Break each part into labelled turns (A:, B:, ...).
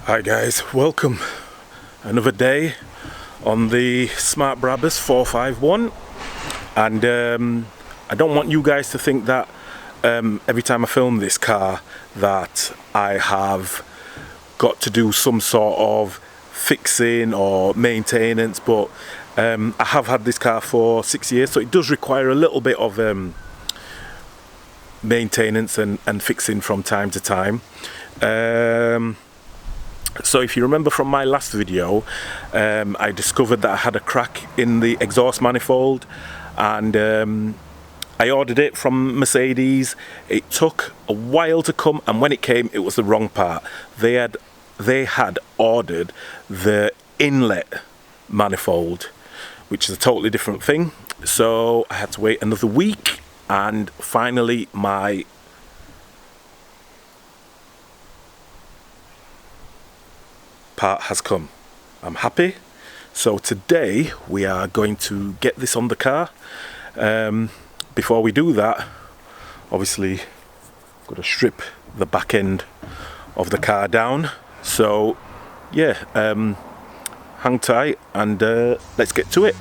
A: Hi guys, welcome. Another day on the Smart Brabus 451, and I don't want you guys to think that every time I film this car that I have got to do some sort of fixing or maintenance, but I have had this car for 6 years, so it does require a little bit of maintenance and fixing from time to time. So if you remember from my last video, I discovered that I had a crack in the exhaust manifold, and I ordered it from Mercedes. It took a while to come, and when it came, it was the wrong part. They had ordered the inlet manifold, which is a totally different thing. So I had to wait another week, and finally my part has come. I'm happy. So today we are going to get this on the car. Before we do that, obviously got to strip the back end of the car down. So yeah, hang tight and let's get to it.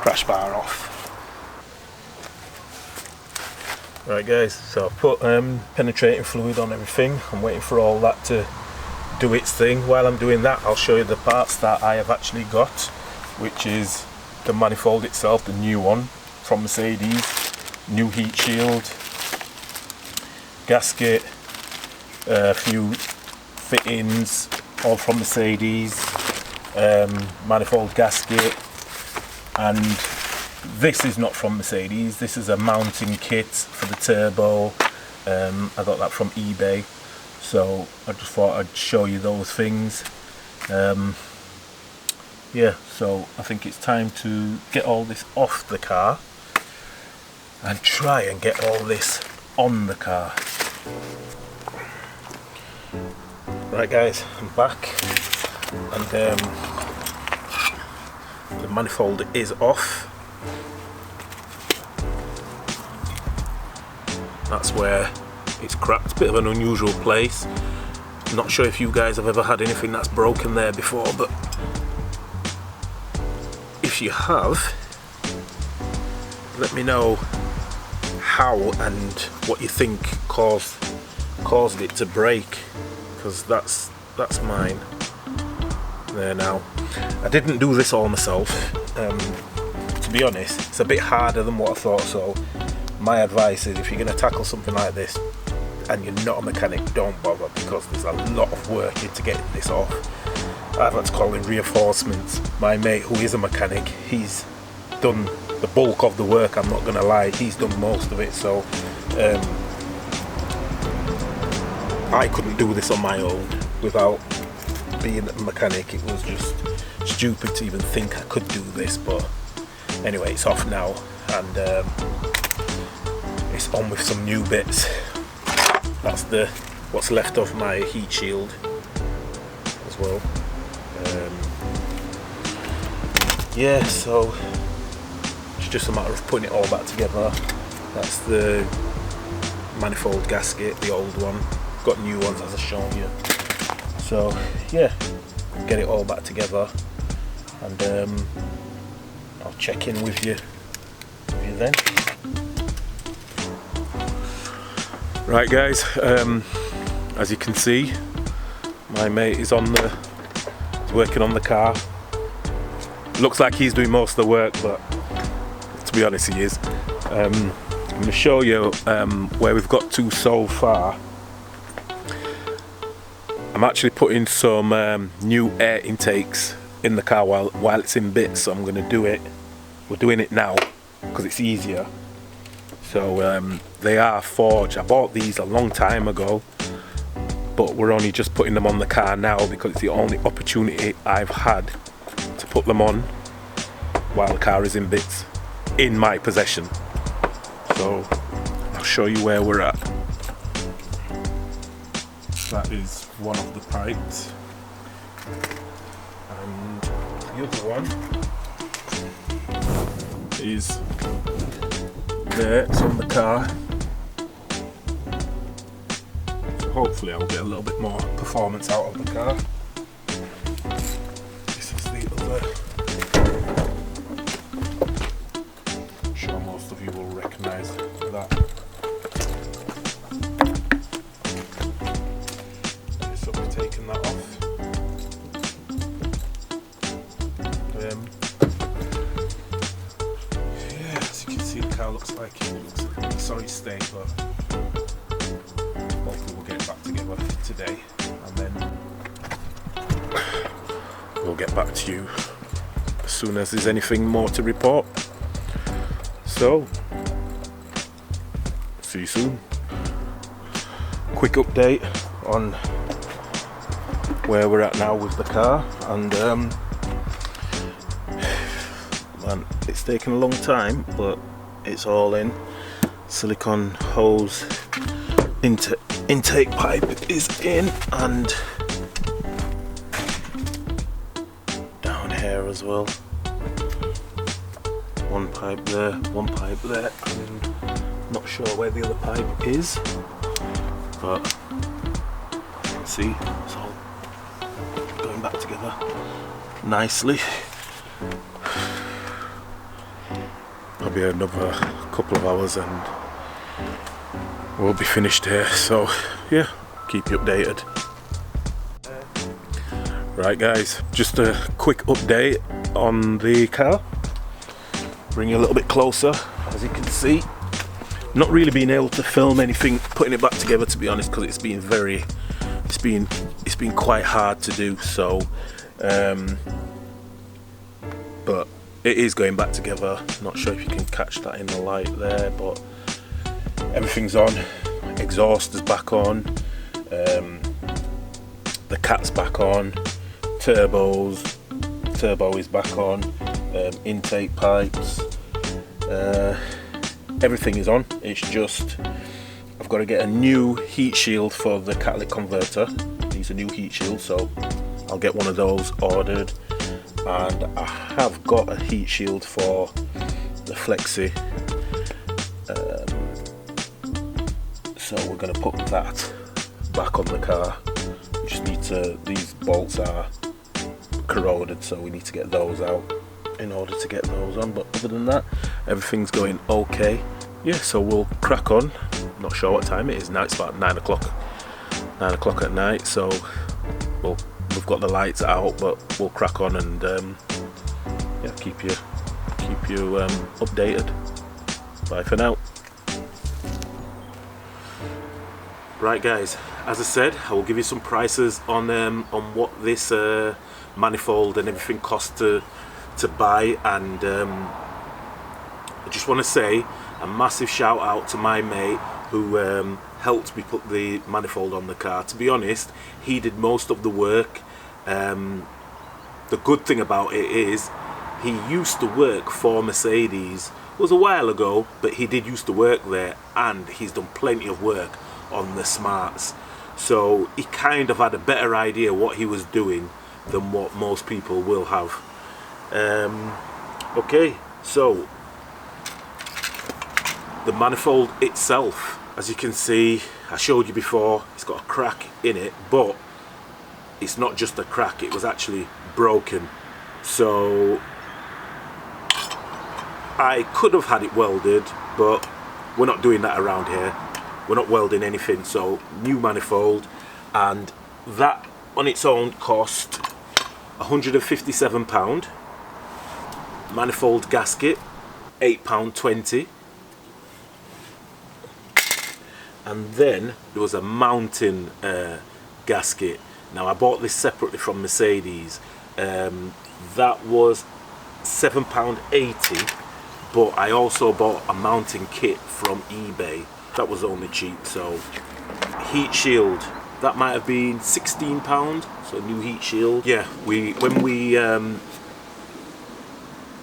A: Crash bar off. Right guys, so I've put penetrating fluid on everything. I'm waiting for all that to do its thing. While I'm doing that, I'll show you the parts that I have actually got, which is the manifold itself, the new one from Mercedes, new heat shield, gasket, a few fittings, all from Mercedes, manifold gasket. And this is not from Mercedes, this is a mounting kit for the turbo. I got that from eBay, so I just thought I'd show you those things. Yeah, so I think it's time to get all this off the car and try and get all this on the car. Right guys, I'm back, and the manifold is off. That's where it's cracked. Bit of an unusual place. Not sure if you guys have ever had anything that's broken there before, but if you have, let me know how and what you think caused it to break, because that's mine. There now. I didn't do this all myself. To be honest, it's a bit harder than what I thought, so my advice is if you're going to tackle something like this and you're not a mechanic, don't bother, because there's a lot of work into getting this off. I've had to call in reinforcements. My mate, who is a mechanic, he's done the bulk of the work, I'm not going to lie, he's done most of it, so I couldn't do this on my own without being a mechanic. It was just stupid to even think I could do this, but anyway, it's off now, and it's on with some new bits. That's what's left of my heat shield as well. Yeah, so it's just a matter of putting it all back together. That's the manifold gasket, the old one. Got new ones as I've shown you. So yeah, get it all back together, and I'll check in with you then. Right guys, as you can see, my mate is working on the car. Looks like he's doing most of the work, but to be honest he is. I'm going to show you where we've got to so far. I'm actually putting some new air intakes in the car while it's in bits, so I'm going to do it. We're doing it now because it's easier. So they are forged. I bought these a long time ago, but we're only just putting them on the car now because it's the only opportunity I've had to put them on while the car is in bits in my possession. So I'll show you where we're at. That is one of the pipes, and the other one is there. It's on the car, so hopefully I'll get a little bit more performance out of the car. This is the other. I'm sure most of you will recognise that. So we've taken that off. Yeah, as you can see, the car looks like it looks like a sorry state, but hopefully we'll get it back together today, and then we'll get back to you as soon as there's anything more to report. So, see you soon. Quick update on where we're at now with the car, and man, it's taken a long time, but it's all in. Silicone hose intake pipe is in, and down here as well. One pipe there, one pipe there, and not sure where the other pipe is, but see, it's all going back together nicely. Probably another couple of hours and we'll be finished here, so yeah, keep you updated. Right guys, just a quick update on the car. Bring you a little bit closer. As you can see, not really being able to film anything putting it back together, to be honest, because it's been quite hard to do. So but it is going back together. Not sure if you can catch that in the light there, but everything's on. Exhaust is back on, the cat's back on, turbo is back on, intake pipes, everything is on. It's just I've got to get a new heat shield for the catalytic converter. It needs a new heat shield, so I'll get one of those ordered, and I have got a heat shield for the Flexi, so we're going to put that back on the car. We just need to, these bolts are corroded, so we need to get those out in order to get those on, but other than that everything's going okay. Yeah, so we'll crack on. Not sure what time it is now. It's about 9 o'clock at night, so we've got the lights out, but we'll crack on and yeah, keep you updated. Bye for now. Right guys, as I said, I will give you some prices on what this manifold and everything costs to buy, and I just want to say a massive shout out to my mate who helped me put the manifold on the car. To be honest, he did most of the work. The good thing about it is he used to work for Mercedes. It was a while ago, but he did used to work there, and he's done plenty of work on the Smarts, so he kind of had a better idea what he was doing than what most people will have. Okay, so the manifold itself, as you can see, I showed you before, it's got a crack in it, but it's not just a crack, it was actually broken. So I could have had it welded, but we're not doing that around here. we're not welding anything. So new manifold, and that on its own cost £157. Manifold gasket, £8.20. And then there was a mountain gasket. Now I bought this separately from Mercedes. That was £7.80, but I also bought a mounting kit from eBay. That was only cheap. So heat shield, that might have been £16. So new heat shield. Yeah, when we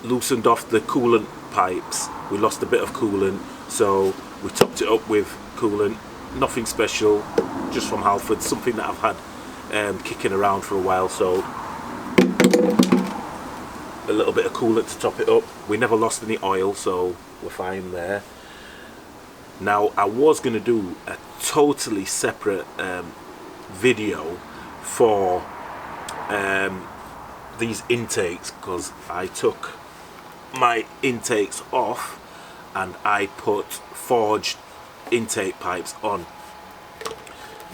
A: loosened off the coolant pipes, we lost a bit of coolant, so we topped it up with coolant. Nothing special, just from Halford, something that I've had kicking around for a while. So a little bit of coolant to top it up. We never lost any oil, so we're fine there. Now I was going to do a totally separate video for these intakes, because I took my intakes off and I put forged intake pipes on.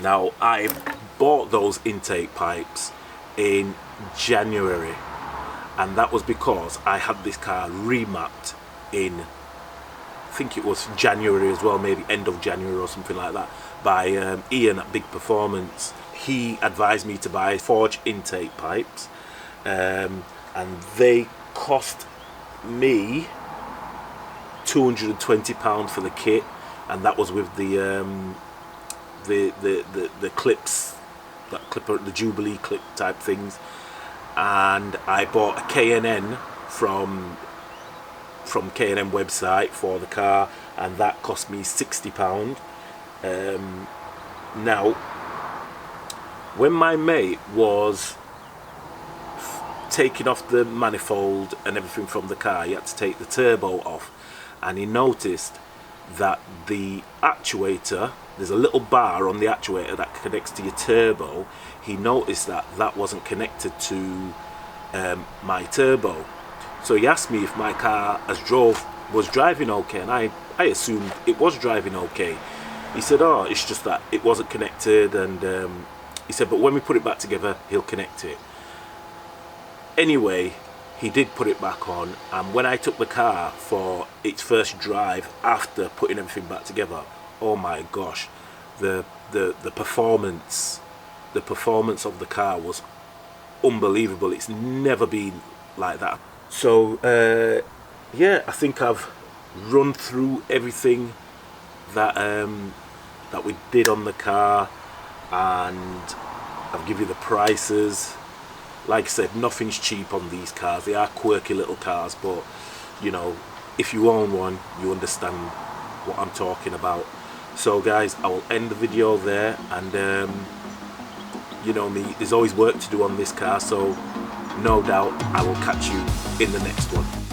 A: Now I bought those intake pipes in January, and that was because I had this car remapped in, I think it was January as well, maybe end of January or something like that, by Ian at Big Performance. He advised me to buy forged intake pipes, and they cost me £220 for the kit, and that was with the clips, that clipper, the Jubilee clip type things. And I bought a K&N from K&N website for the car, and that cost me £60. Now when my mate was taking off the manifold and everything from the car, he had to take the turbo off, and he noticed that the actuator, there's a little bar on the actuator that connects to your turbo. He noticed that that wasn't connected to my turbo, so he asked me if my car was driving okay, and I assumed it was driving okay. He said, oh, it's just that it wasn't connected, and he said, but when we put it back together, he'll connect it. Anyway, he did put it back on, and when I took the car for its first drive after putting everything back together, oh my gosh, the performance of the car was unbelievable. It's never been like that. So yeah, I think I've run through everything that that we did on the car, and I've given you the prices. Like I said, nothing's cheap on these cars. They are quirky little cars, but you know, if you own one, you understand what I'm talking about. So guys, I will end the video there, and you know me, there's always work to do on this car, so no doubt I will catch you in the next one.